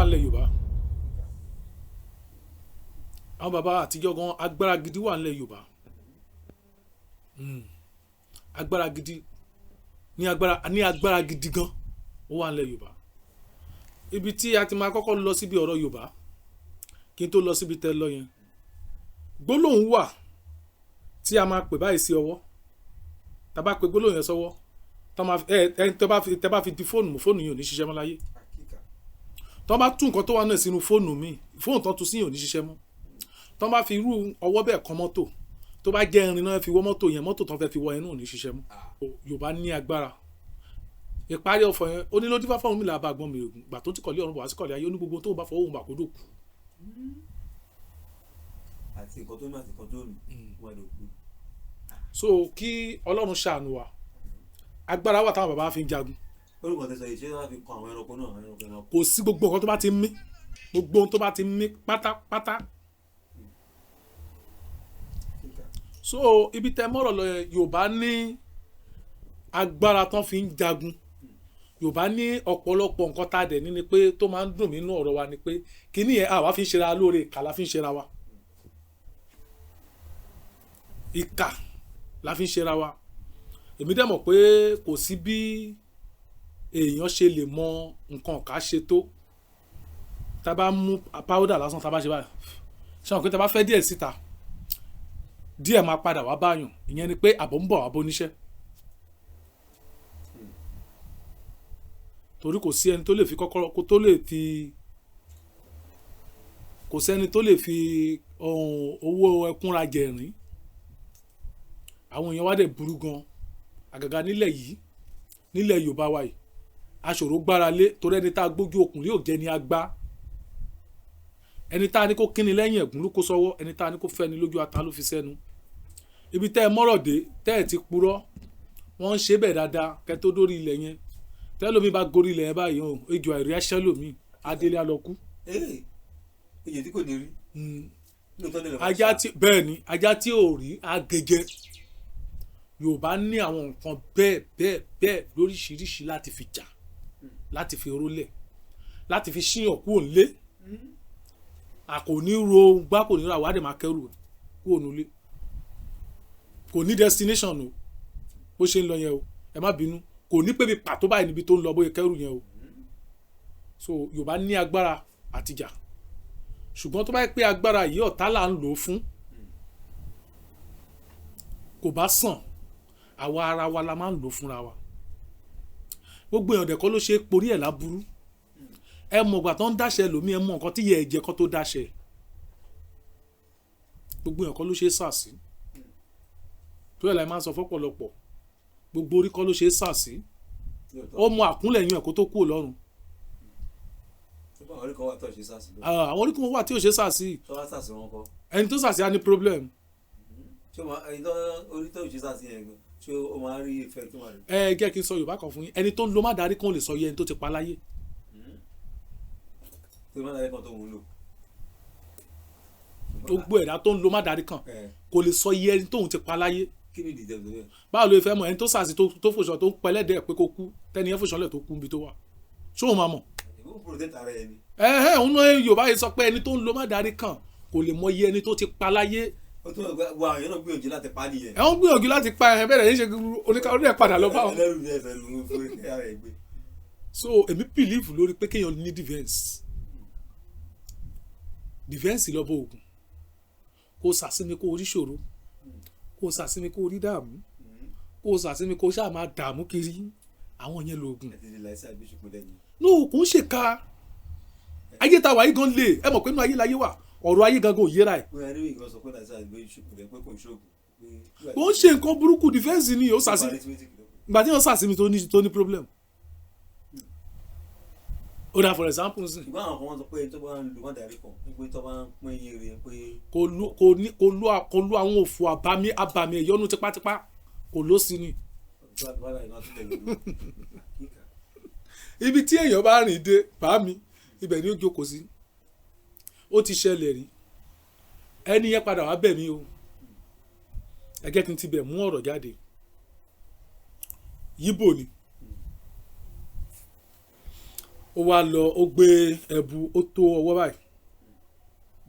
wà nílẹ̀ Yorùbá àwọn bàbá àtijọ́ gan agbára gidi wà nílẹ̀ Yorùbá agbára gidi ní agbára gidi gan ó wà nílẹ̀ Yorùbá ibi tí a ti máa kọ́kọ́ lọ síbi ọ̀rọ̀ Yorùbá kí n tó lọ síbi tẹ́ lọ yẹn gbólóhùn wà tí a máa pè báyìí sí ọwọ́ tá bá pè gbólóhùn yẹn sọ́wọ́ tẹ́ bá fi di fóònù yìí ò ní ṣiṣẹ́ mọ́ láyé tọ́ bá tún nǹkan tó wà náà sínú fóònù mi fóònù tó tún sí yìí ò ní ṣiṣẹ́ mọ́ tọ́ bá fi irú ọwọ́ bẹ́ẹ̀ kan mọ́tò tó bá jẹ́ irin náà fi wọ́ mọ́tò yẹn mọ́tò tán fẹ́ fi wọ́ yẹn náà ò ní ṣiṣẹ́ mọ́ Yorùbá ní agbára ìparí ọ̀fọ̀ yẹn ó ní ló dífá fáwọn mi là bá gbọ́n mi ògùn gbà tó ti kọ̀lé ọ̀run bọ̀ wá sí kọ̀lé ayé ó ní gbogbo tó bá fọwọ́ òun bà kó dòkú. àti nǹkan tó ní àti nǹkan tó nù wà lókun. so kí Ọlọ́run ṣàánú wa agbára wà táwọn bàbá fi ń jagun. orúkọ tẹsán yìí ṣé wàá fi kọ àwọn ẹranko náà. kò sí gbogbo nǹkan tó bá ti ń mí gbogbo ohun tó bá ti ń mí pátápátá. so ibi tẹ mọ́rọ̀ lọ Yorùbá ní agbára tán fi ń jagun Yorùbá ní ọ̀pọ̀lọpọ̀ nǹkan tá a dẹ̀ ní ni pé tó máa ń dùn mí nínú ọ̀rọ̀ wa ni pé kíní yẹn àwa fi ń ṣera lóore ìkà la fi ń ṣera wa ìkà la fi ń ṣera wa èmi dẹ̀ mọ̀ pé kò sí bí èèyàn ṣe lè mọ nǹkan ọ̀ká ṣe tó tá a bá mú powder lásán tá a bá ṣe báyìí ṣé wọn pé tá a bá fẹ́ díẹ̀ síta díẹ̀ máa padà wá báyàn ìyẹn ni pé àbọ̀ ń bọ̀ wá bó níṣẹ́ torí kò sí ẹni tó lè fi kọ́kọ́rọ́ kó tó lè fi kò sẹ́ni tó lè fi owó ẹkúnra jẹ̀rín àwọn èèyàn wá dẹ̀ burú gan àgàgà nílẹ̀ yìí nílẹ̀ Yorùbá wa yìí aṣòro gbára lé torí ẹni tá a gbójú okùn lé ò jẹ́ ni a gbá ẹni tá a ní kó kíni lẹ́yìn ẹ̀gún ló kó sọ́wọ́ ẹni tá a ní kó fẹ́ni lójú ata ló fi sẹ́nu ibi tẹ́ ẹ mọ́rọ̀ dé tẹ́ ẹ ti purọ́ wọ́n ń ṣe bẹ́ẹ̀ dáadáa kẹ́ tó dórí ilẹ̀ yẹn tẹ́ lómi bá gorí ilẹ̀ yẹn báyìí o ejò àìrí ẹṣẹ́ lómi adélé alọ́kú. èyí tí kò ní rí. bẹ́ẹ̀ ni ajá tí ò rí agẹjẹ Yorùbá ní àwọn nǹkan bẹ́ẹ̀ lóríṣiríṣi láti fi jà láti fi rólẹ̀ láti fi ṣíyàn kúrò nílé àkò ní ro gbá kò ní ra àwádìí máa kẹrù kúrò nílé kò ní destination o bó ṣe ń lọ yẹn o ẹ má bínú kò ní pé bí pàtó báyìí níbi tó ń lọ bóyá kẹrù yẹn o so Yorùbá ní agbára àtijà ṣùgbọ́n tó bá yẹ pé agbára yìí ọ̀tá là ń lò ó fún kò bá sàn àwa ara wa la máa ń lò fúnra wa gbogbo èèyàn dẹ̀kọ́ ló ṣe é porí ẹ̀ láburú ẹ mọ̀ ìgbà tó ń dáṣẹ lómi ẹ mọ̀ nǹkan tí yẹ ẹ jẹ kó tó dáṣẹ gbogbo èèyàn kọ́ ló ṣe é sàsí tó yẹ láì máa ń sọ fọ́pọ̀lọpọ̀ gbogbo orí kọ́ ló ṣe é sàsí ó mọ àkúnlẹ̀ yín ẹ̀ kó tó kú Ọlọ́run àwọn orí kan wà tí ò ṣe sàsí àwọn orí kan wà tí ò ṣe sàsí ẹni tó sàsí á ní problem. ṣé orí tó ṣe sàsí yẹn gan ṣé o máa rí ìfẹ́ tó máa rí. jẹ́ kí n sọ Yorùbá kan fún yín ẹni tó ń lo má darí kan lè sọ yẹ ẹni tó ti pa láyé. tó má darí kan tó ń lò. gbogbo ẹ̀dá tó ń lo má darí kan kò lè sọ yẹ ẹni tóun ti pa láyé. kí ni ìdíje bẹ́ẹ̀. báwo ló fẹ́ mọ̀ ẹni tó sàṣì tó fòṣọ tó pẹlẹ́dẹ̀ pé kó kú tẹ́ni yẹn fòṣọlẹ̀ tó kú níbi tó wà ṣé òun máa mọ̀. ìwọ protect ara ẹni. òun náà Yorùbá yìí sọ pé ẹni tó ń lo má darí kan kò lè mọ iye ẹni tó ti pa láyé. ó tún wà àwọn èèyàn náà gbìyànjú láti pa nìyẹn. ẹ̀ ń gbìyànjú láti pa ẹ̀ bẹ́ẹ̀ yẹn ṣe oníkàwé ẹ̀ padà lọ bá wọn. ẹlẹ́rù ní ẹsẹ̀ ló ń fún ara ẹ̀ gbé. so èmi believe lórí pé kéèyàn ní defense lọ́bọ̀ ogun kó sàsími kó orí ṣòro kó sàsími kó orí dààmú kó sàsími kó ṣáà máa dààmú kiri àwọn yẹn lóògùn. no kò ń ṣèkà ayé ta wà yí gan lè ẹ mọ̀ pé inú ayé láyé wà ọ̀rọ̀ ayé gangan ò yéra ẹ̀. kò ń ṣe nǹkan burúkú defense ni ó sàsími ìgbà tí wọ́n sàsími tó ní problem. ó dà for example sí. ṣùgbọ́n àwọn kan wọ́n sọ pé tó bá ń lu wọ́n darí kan pé tó bá ń pín iye rẹ̀ pé. kò lu àwọn òfò abàmì ẹ̀yọ́nú tipátipá kò ló sí ni. ibi tí èèyàn bá rìn dé bàámi ibẹ̀ ni ó jókòó sí ó ti ṣẹlẹ̀ rí ẹni yẹn padà wá bẹ̀ mí o ẹ jẹ́ kí n ti bẹ̀ mú ọ̀rọ̀ jáde yíbò ni ó wá lọ ó gbé ẹbu ó tó ọwọ́ báyìí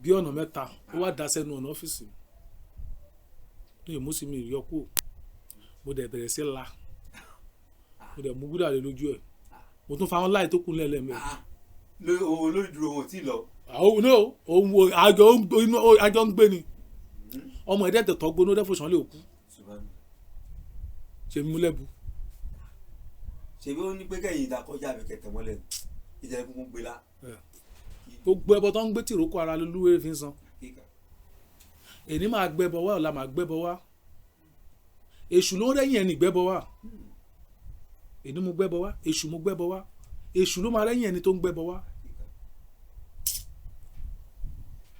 bí ọ̀nà mẹ́ta ó wá dá sẹ́nu ọ̀nà ọ́fíìsì ní ìmúsí mi ìyọkú mo dẹ̀ bẹ̀rẹ̀ sí la mo dẹ̀ mú gúdà lé lójú ẹ̀ mo tún fa wọn láì tó kún lẹ́lẹ́mẹ̀. olórí dúró wọn ò tí ì lọ. àjọ ń gbé ni ọmọ ẹ̀dẹ́ tẹ̀tọ́ gbóná dẹ́fọ̀sán lè kú ṣe mú lẹ́bu. ṣèbí ó ní pé kẹ́yìn ìdákọ́jà mi kẹ̀kẹ́ mọ́lẹ̀ ìjà ìkúnkún gbé la. gbogbo ẹbọ tó ń gbé tìrókò ara lolúwèrè fi ń san èní máa gbẹbọ wá ọ̀la máa gbẹbọ wá èṣù ló ń rẹ́yìn ẹni gbẹbọ wá èní mo gbẹbọ wá èṣù mo gbẹbọ wá èṣù ló máa rẹ́yìn ẹni tó ń gbẹbọ wá.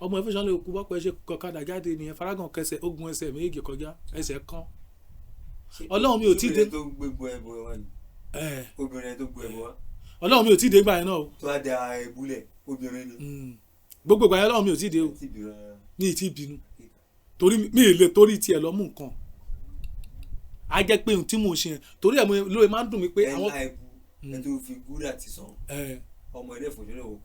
ọmọ ẹ̀fọ́sán lè kú bọ́pọ̀ ẹ ṣe kọ̀kadà jáde nìyẹn Fárágàn kẹsẹ̀ ogun ẹsẹ̀ méjì kọjá ẹsẹ̀ kan ọlọ́run mi ò tí ì dé. obìnrin tó gbé ẹbọ wá. ọlọ́run mi ò tí ì dé gbà yẹn náà o. tó a da ebúlẹ̀ obìnrin ni. gbogbo ìgbà yẹn ọlọ́run mi ò tí ì dé o mi ì tí ì bínú torí mi ì lè torí tiẹ̀ lọ mú nǹkan a jẹ́ pé ohun tí mò ń ṣe yẹn torí ẹ̀ lóye máa ń dùn mí pé àwọn. ẹ̀ ẹ̀ tó fi gúdà ti sàn ọmọ ẹ̀dẹ̀ fòjúlẹ̀ wò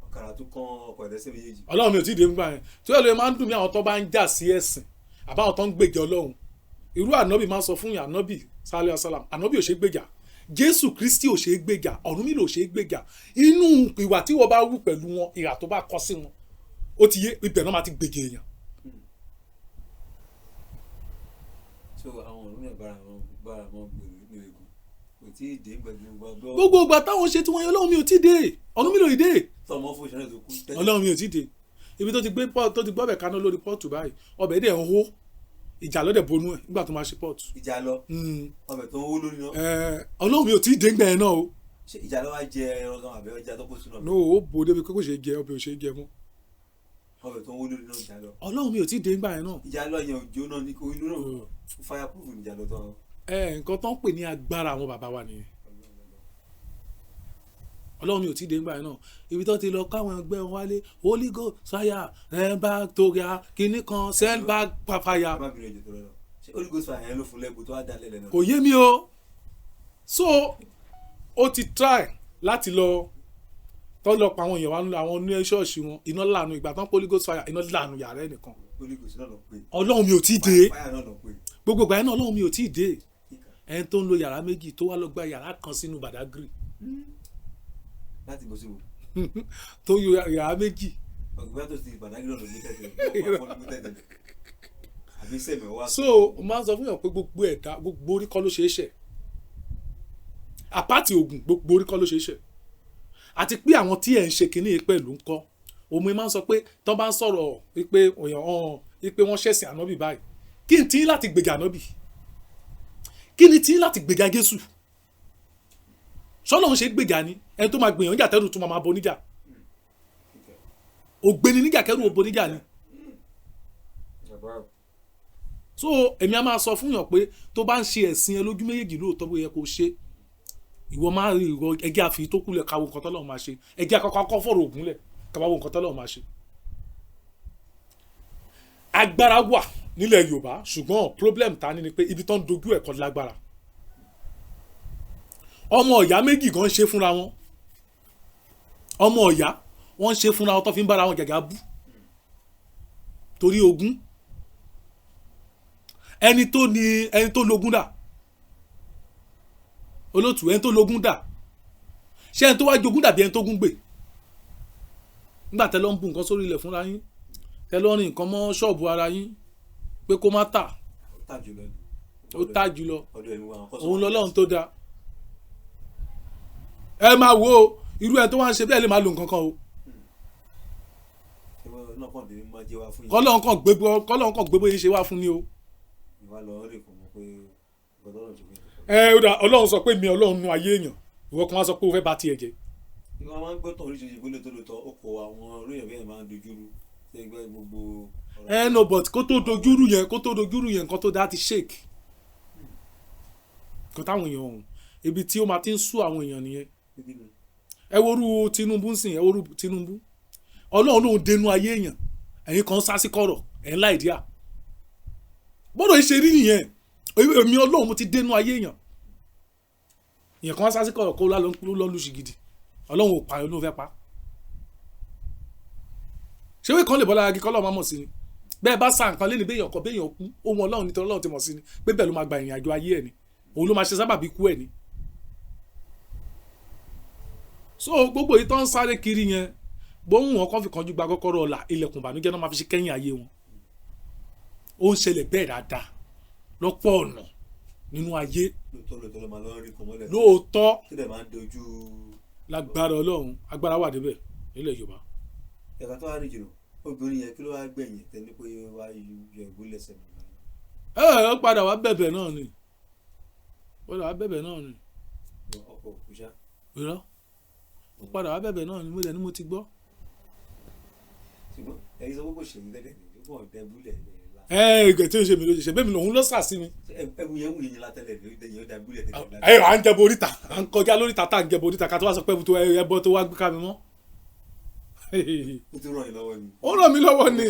ọ̀kadà tó kán ọkọ̀ ẹ̀dẹ́sẹ̀ méjèèjì. ọlọ́run mi ò tí ì dé gbà yẹn torí ẹ̀ lóye máa ń dùn mí àwọn tó bá ń jà sí ẹ̀sìn àbáwọn tó ń gbèjà ọlọ́run irú ànábì máa ń sọ fún yàn ànábì sálẹ̀ ọ̀sálàm ànábì ò ṣe é gbèjà Jésù Kristi ò ṣe é gbèjà Ọ̀rúnmìlà ò ṣe é gbèjà inú ìwà tí wọ́n bá wù pẹ̀lú wọn ìhà tó bá kọ sí wọn ó ti yé ibẹ̀ náà máa ti gbèjà èèyàn. so àwọn ọ̀run náà bára wọn gbèrú ní egun kò tí ì dé pẹ̀lú gbogbo. gbogbo ìgbà táwọn ṣe tí wọ́n yẹ Ọlọ́run mi ò tí ì dé Ọ̀rúnmìlà ò dé. tọmọ fún ìṣẹ̀lẹ̀ tó kú. Ọlọ́run mi ò tí ì dé ibi tó ti gbọ́ ọbẹ̀ kaná lórí pọ́ọ̀tù báyìí ọbẹ̀ dẹ̀ ń hó ìjà lọ́dẹ̀ bonú ẹ̀ nígbà tó máa ṣe pọ́ọ̀tù. ìjà lọ ọbẹ̀ tó ń hó lórí náà. Ọlọ́run mi ò tí ì dé gbẹ̀ yẹn náà o. ṣé ìjà lọ wá jẹ ẹran gan àbẹ ọjà tó kó sínú ọbẹ̀. no ó bo débi pé kò ṣe jẹ ọbẹ̀ ò ṣe jẹ mọ́. ọbẹ̀ tó ń hó lórí náà ìjà lọ. Ọlọ́run mi ò tí ì dé gbà yẹn náà. ìjà lọ yẹn òjò náà ní kò inú náà fireproof ìjà lọ tán. nǹkan tó ń pè ní agbára àwọn bàbá wa nìyẹn. Ọlọ́run mi ò tí ì dé gbà yẹn náà ibi tó ti lọ káwọn ẹgbẹ́ wọn wálé Holy Ghost fire bag toria kinní kan send bag fire. Holy Ghost fire yẹn ló fún lẹ́gbẹ̀ẹ́ tó wá dá lẹ́lẹ́ náà. kò yé mi o so ó ti try láti lọ tó lọ pa àwọn èèyàn wa àwọn ní ṣọ́ọ̀ṣì wọn iná lànà ìgbà tán Holy Ghost fire iná lànà yàrá ẹnìkan. Holy Ghost náà lọ pé. Ọlọ́run mi ò tí ì dé fire náà lọ pé. gbogbo ìgbà yẹn náà Ọlọ́run mi ò tí ì dé ẹni tó ń lo yàrá méjì tó wá lọ gba yàrá kan sínú Badagry. láti bó sí wo. tó yọ yàrá méjì. ọ̀gbìn tó ti Badagry náà ló gbé tẹ̀tẹ̀ so máa ń sọ fún yàn pé gbogbo ẹ̀dá gbogbo orí kọ́ ló ṣe é ṣẹ̀ àpáàtì ogun gbogbo orí kọ́ ló ṣe é ṣẹ̀ àti pé àwọn tí ẹ̀ ń ṣe kínní pẹ̀lú ń kọ́ òun máa ń sọ pé tó bá ń sọ̀rọ̀ wípé wọ́n ṣẹ̀sìn ànábì báyìí kí n tí láti gbèjà ànábì kí ni tí láti gbèjà Jésù sọ́lọ́run ṣe gbèjà ni ẹni tó máa gbèyàn níjà tẹ́rù tó máa bọ níjà ògbéni níjà kẹ́rù ó bọ níjà ni. so èmi a máa sọ fún yàn pé tó bá ń ṣe ẹ̀sìn ẹ lójú méjèèjì lóòótọ́ bó yẹ kó ṣe ìwọ máa rí ìwọ ẹgẹ́ àfi tó kúlẹ̀ káwọ nǹkan tọ́lọ́run máa ṣe ẹgẹ́ akọ́kọ́ fọ̀rọ̀ ògùn lẹ̀ káwọ nǹkan tọ́lọ́run máa ṣe. agbára wà nílẹ̀ Yorùbá ṣùgbọ́n problem ta ni pé ibi tó ń dojú ẹ̀kọ́ lágbára ọmọ ọ̀yá méjì gan ṣe fúnra wọn ọmọ ọ̀yá wọ́n ṣe fúnra wọn tó fi ń bára wọn gàgà bú torí ogún ẹni tó lógún dà olótù ẹni tó lógún dà ṣé ẹni tó wá jogún dàbí ẹni tó gún gbè nígbà tẹ́ lọ ń bu nǹkan sórí ilẹ̀ fúnra yín tẹ́ lọ rìn nǹkan mọ́ ṣọ́ọ̀bù ara yín pé kó má tà ó tà jùlọ òun lọ́lọ́run tó dáa ẹ máa wo irú ẹ tó wá ń ṣe bẹ́ẹ̀ lè máa lo nǹkan kan o kọ́lọ́n kan gbé bóyá ṣe wá fún ni o. Ọlọ́run sọ pé mi Ọlọ́run nu ayé èèyàn ìwọ kan wá sọ pé o fẹ́ bà tiẹ̀ jẹ́. ìwọ máa ń gbọ́ tán oríṣiríṣi ìgbélé tó lò tán ọkọ̀ àwọn oríyàn bẹ́ẹ̀ máa ń dojúrú ṣẹ́gbẹ́ gbogbo. No but kó tó dojúrú yẹn nǹkan tó dáa ti shake nǹkan táwọn èèyàn ọ̀hún ibi tí ó máa ti ń sú àwọn èèyàn nìyẹn. ẹ worú Tinubu ń sìn ẹ worú Tinubu Ọlọ́run lòun dénú ayé èèyàn ẹ̀yin kan sá sí kọ̀rọ̀ ẹ̀ ń láì díà bọ́dọ̀ ṣe rí nìyẹn èmi Ọlọ́run mo ti dénú ayé èèyàn kan sá sí kọ̀rọ̀ kó lọ́ lu ṣìgìdì ọlọ́run ò pààyàn ló fẹ́ pa ṣé wíì kan lè bọ́ lára igi kọ́lọ́ máa mọ̀ sí ni bẹ́ẹ̀ bá sa nǹkan lé ní béèyàn kan béèyàn kú ohun ọlọ́run nítorí ọlọ́run ti mọ̀ sí ni pé bẹ́ẹ̀ ló máa gba ìrìn àjò ayé ẹ̀ ni òun ló máa ṣe sábàbí kú ẹ̀ ni. so gbogbo yìí tó ń sáré kiri yẹn bóun wọn kàn fi kanjú gba kọ́kọ́rọ́ ọ̀la ilẹ̀kùn ìbànújẹ́ náà máa fi ṣe kẹ́yìn ayé wọn. ó ń ṣẹlẹ̀ bẹ́ẹ̀ dáadáa lọ́pọ̀ ọ̀nà nínú ayé lóòótọ́ lágbára ọlọ́run agbára wà débẹ̀ nílẹ̀ Yorùbá. ẹ̀ka tó wá rí jùlọ obìnrin yẹn kí ló wá gbẹ̀yìn tẹ́lẹ̀ pé wá yọ ìgbó lẹ́sẹ̀ mi. ó padà wá bẹ̀bẹ̀ náà ni ọkọ̀ òkúṣà. irọ́ ó padà wá bẹ̀bẹ̀ náà ni mo lẹ̀ ni mo ti gbọ́. ṣùgbọ́n ẹ̀yin sọ pé kò ṣèlú lẹ́dẹ̀ ní ìgbọ̀n dẹ́búlẹ̀ la. ìgbẹ́ tí ó ṣe mi ló ṣe bẹ́ẹ̀ mi lòun ló sà sí mi. ẹ̀bù yẹn wù yín látẹ̀lẹ̀ ní ìdẹ̀yìn ó dẹ́búlẹ̀ tẹ̀lé. à ń jẹbo oríta à ń kọjá lóríta tá à ń jẹbo oríta ká tó wá sọ pé ẹbọ tó wá gbé ká mi mọ́. ó ti ràn yín lọ́wọ́ ni. ó ràn mí lọ́wọ́ ni.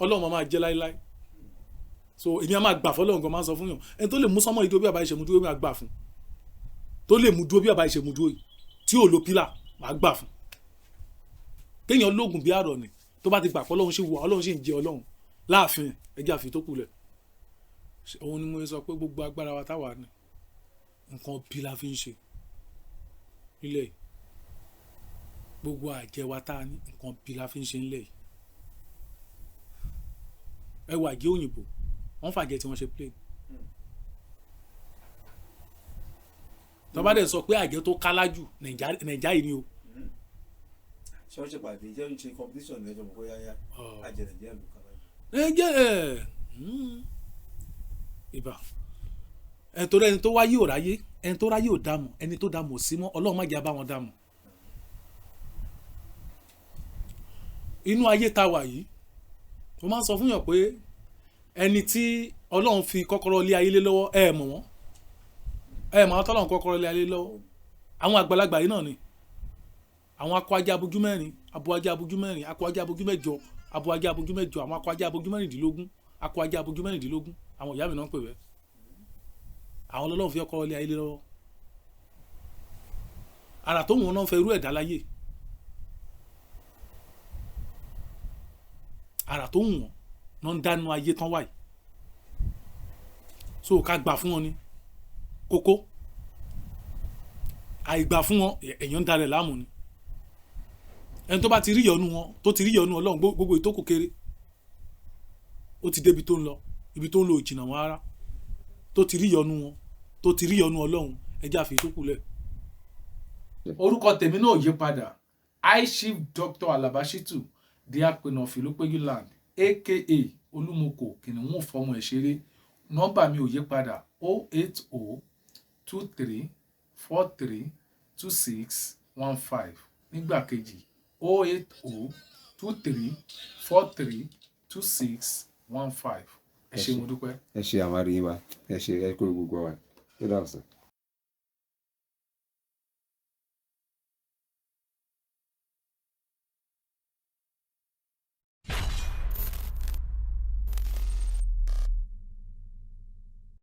ọlọ́run máa jẹ́ láíláí so èmi á máa gbà fọlọ́run gan máa ń sọ fún yàn ẹni tó lè mú sánmọ́ ìdúró bí àbá ìṣẹ̀mú dúró máa gbà fún tó lè mú dúró bí àbá ìṣẹ̀mú dúró yìí tí ò lo pílà máa gbà fún kéèyàn lóògùn bí àrọ̀ ni tó bá ti gbà pé ọlọ́run ṣì wà ọlọ́run ṣì ń jẹ ọlọ́run láàfin ẹjẹ́ àfi tó kù lẹ̀ òun ni mo sọ pé gbogbo agbára wa táwa ni nǹkan bí la fi ń ṣe nílẹ̀ yìí gbogbo àjẹ wa tá a ní nǹkan bí la fi ń ṣe nílẹ̀ yìí ẹ wà gé òyìnbó wọ́n fàjẹ́ tí wọ́n ṣe plane tó bá dẹ̀ sọ pé àjẹ́ tó kálá jù nàìjà yìí ni o. ṣé wọ́n ṣe pàdé ṣé wọ́n ṣe competition lẹ́jọ́ mọ̀ bóyá yá àjẹ́ nàìjíríà ló kálá jù. ìbà ẹni tó rẹ́ni tó wáyé ò ráyé ẹni tó ráyé ò dààmú ẹni tó dààmú ò sí mọ́ ọlọ́run má jẹ́ abá wọn dààmú. inú ayé ta wà yìí mo máa ń sọ fún yàn pé ẹni tí ọlọ́run fi kọ́kọ́rọ́ lé ayé lé lọ́wọ́ ẹ mọ̀ wọ́n ẹ mọ̀ àwọn tọ́lọ́run kọ́kọ́rọ́ lé ayé lọ́wọ́ àwọn àgbàlagbà yìí náà ni àwọn akọ ajá abojú mẹ́rin abo ajá abojú mẹ́rin akọ ajá abojú mẹ́jọ abo ajá abojú mẹ́jọ àwọn akọ ajá abojú mẹ́rìndínlógún akọ ajá abojú mẹ́rìndínlógún àwọn ìyá mi náà ń pè bẹ́ẹ̀ àwọn ọlọ́run fi kọ́kọ́rọ́ lé ayé lé lọ́wọ́ ara tó wọn náà fẹ́ irú ẹ̀dá láyé ara tó wọn náà ń dánú ayé tán wáyé so ká gbà fún wọn ní kókó àìgbà fún wọn èèyàn ń darẹ̀ láàmú ni ẹni tó bá ti rí ìyọ́nú wọn tó ti rí ìyọ́nú ọlọ́run gbogbo ìtókò kéré ó ti débi tó ń lọ ibi tó ń lọ ìjìnà wọn rárá tó ti rí ìyọ́nú wọn tó ti rí ìyọ́nú ọlọ́run ẹjẹ́ àfi tó kù lẹ̀. orúkọ tèmi náà yí padà high chief Dr. Alaba Shitu diakon of Ilopeju land aka olúmọkò kìnìún fọmọ ìṣeré nọ́mbà mi ò yí padà 08023432615 nígbà kejì 08023432615 ẹ ṣé mo dúpẹ́. ẹ ṣé àmàrí yín wa ẹ ṣé ẹ kúrò gbogbo wa ẹ dáhùn sí.